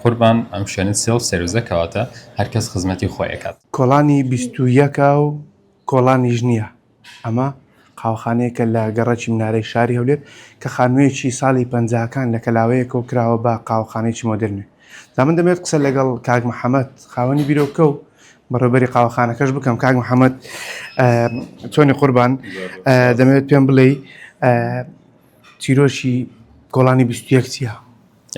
قوربان ئەم شوێنت سێڵ سێروزەکەواتە هەرکەس خزمەتی خۆیەکات. کۆڵانی 21 و کۆڵانیش نییە. ئەمە قاوخانەیەکە لە گەڕەکی منارەی شاری هەولێر کە خانوویەکی ساڵی 50کان لە کەلاوەیەکەوە کراوە بە قاوخانەیەکی مۆدرنێ. دا من دەمێت قسە لەگەڵ کاک محەممەد خاوەنی بیرۆکە و بەڕێبەری قاوەخانەکەش بکەم. کاک محەممەد چۆنی قوربان دەمەوێت پێم بڵێ چیرۆشی کۆڵانی 21 چییە؟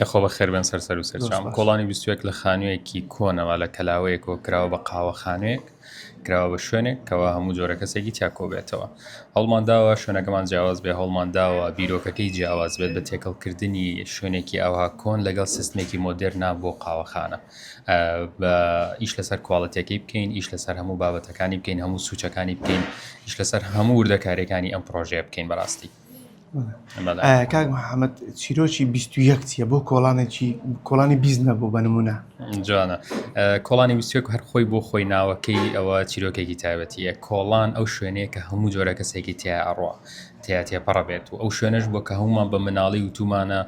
یخۆ بە خێر بن سەر و سەرچام. کۆڵانی 21 لە خانوویەکی کۆنەوە لە کەلاوەیەکەوە کراوە بە قاوەخانوێک، کراوە بە شوێنێک کەوا هەموو جۆرە کەسێکی تیاکۆ بێتەوە. هەڵمانداوە شوێنەکەمان جیاواز بێ، هەڵمانداوە بیرۆکەکەی جیاواز بێت بە تێکەڵکردنی شوێنێکی ئەوها کۆن لەگەڵ سیستمێکی مۆدرنا بۆ قاوەخانە. بە ئیش لەسەر کوواڵەتیەکەی بکەین، ئیش لەسەر هەموو بابەتەکانی بکەین، هەموو سوچەکانی بکەین، ئیش لەسەر هەموو وردەکاریەکانی ئەم پرۆژەیە بکەین بەڕاستی. کاک محەممەد چیرۆکی 21 چیە بۆ کۆڵانی بیزنە بۆ بەنمونە؟ جوانە کۆڵانی 21 هەر خۆی بۆ خۆی ناوەکەی ئەوە چیرۆکێکی تایبەتیە. کۆڵان ئەو شوێنەیە کە هەموو جۆرە کەسێکی تیا ئەڕوا تێپەڕە بێت و ئەو شوێنەش بۆ کە هەمومان بە مناڵی و تومانە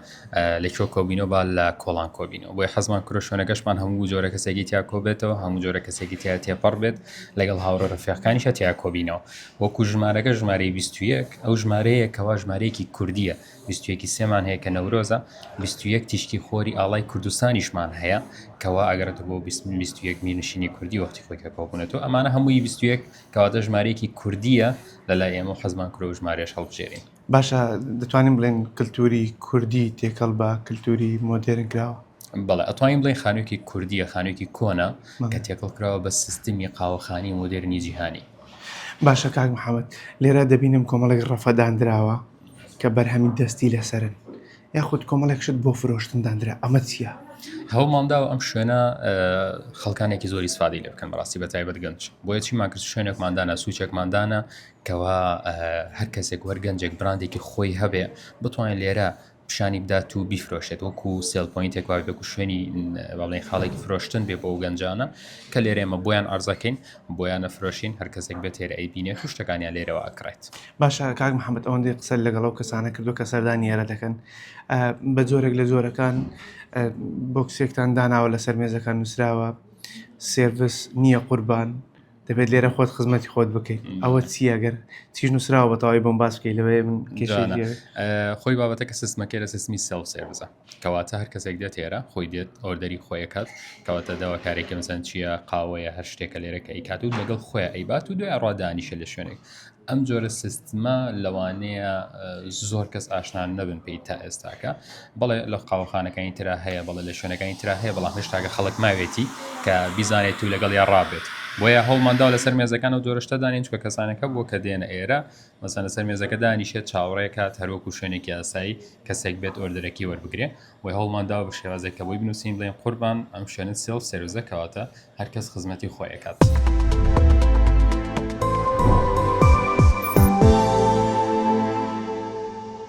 لەکۆ کۆبینەوە با لە کۆڵان کۆبینەوە. بۆی حەزمان کرۆ شوێنەکەشمان هەموو جۆرە کەسێکی تیا کۆبێتەوە، هەموو جۆرە کەسێکی تیا تێپەڕ بێت لەگەڵ هاوڕە ڕفیقەکانیشە تیا کۆبینەوە. وەکو ژمارەکە ژمارەی 21 ئەو ژمارەیە کەوا ژمارەیەکی کوردیە. 21 سێمان هەیە کە نەورۆزە، 21 تیشکی خۆری ئاڵای کوردستانیشمان هەیە کەوا ئەگەرێتە بۆ 21 میرنشینی کوردی وەختی خۆی کە کۆبوونێتەوە. ئەمانە هەمووی 21 کەواتە ژمارەیەکی کوردیە لەلای ئێمە حەزمان کرۆ ژمارەش هەڵبژێرین. باشە دەتوانین بڵێن کللتوری کوردی تێکەڵ بە کللتوری مۆدرن کراوە؟ بەڵێ ئەتوانین بڵێن خانوویەکی کوردیە، خانوویەکی کۆنە کە تێکەڵ کراوە بە سیستمی قاوەخانی مۆدرنی جیهانی. باشە کاک محەممەد لێرە دەبینم کۆمەڵێک ڕەفەدانراوە کە بەرهەمی دەستی لەسەرن یاخود کۆمەڵێکشت بۆ فرۆشتن دانرا. ئەمە چییە؟ هەوڵمانداوە ئەم شوێنە خەڵکانێکی زۆری سفادی لێ بکەن بەڕاستی بە تایبەت گەنج. بۆیە چیمان کرد شوێنێکماندانە سوچێکماندانە کەوا هەر کەسێک وەرگەنجێک براندێکی خۆی هەبێ بتوانین لێرە پیشانی بدات و بیفرۆشێت وەکو سێڵ پۆینتێک وای بێک و شوێنی بەڵێن خاڵێکی فرۆشتن بێ بۆ گەنجانە کە لێرە ئێمە بۆیان ئارزەکەین بۆیان نەفرۆشین هەر کەسێک بێت هێرە ئەیبینێت و شتەکانیان لێرەوە ئەکڕێت. باشە کاک محەممەد ئەوەندەی قسە لەگەڵ کەسانە کردو کە سەردانی یارە دەکەن بە جۆرێک لە جۆرەکان بۆکسێکتان داناوە لەسەر مێزەکان نووسراوە سێڤس نییە قوربان دەبێت لێرە خۆت خزمەتی خۆت بکەیت. ئەوە چی ئەگەر چیش نووسراوە بە تەواوی بۆم باس بکەیت لەوەیە من خۆی بابەتەکە سیستمەکە لە سیستمی سێڵ سێڤزە کەواتە هەر کەسێک دێت هێرە خۆی دێت ئۆردەری خۆیەکات کەواتە داواکارێکی مەسەن چییە قاوەیە هەر شتێکە لێرەکە ئەیکات و لەگەڵ خۆیان ئەیبات و دوای ڕادانیشە لە شوێنێک. ئەم جۆرە سیستمە لەوانەیە زۆر کەس ئاشنان نەبن پێی تا ئێستاکە. بەڵێ لە قاوەخانەکانی ترا هەیە، بەڵێ لە شوێنەکانی ترا هەیە، بەڵام هێشتاکە خەڵک ماوێتی کە بیزانێت و لەگەڵ یا ڕابێت. بۆیە هەوڵماندا لەسەر مێزەکان و جۆرەشتە دانین چکە کەسانەکە بۆ کە دێنە ئێرە مەسەن لەسەر مێزەکە دانیشێت چاوەڕێکات هەروەکو شوێنێکی ئاسایی کەسێک بێت ئۆردەرەکی وەربگرێ. وی هەوڵماندا بە شێوازێک کە بۆی بنووسین بڵێن قوربان ئەم شوێنت سێڵ سێروزە کەواتە هەرکەس خزمەتی خۆیەکات.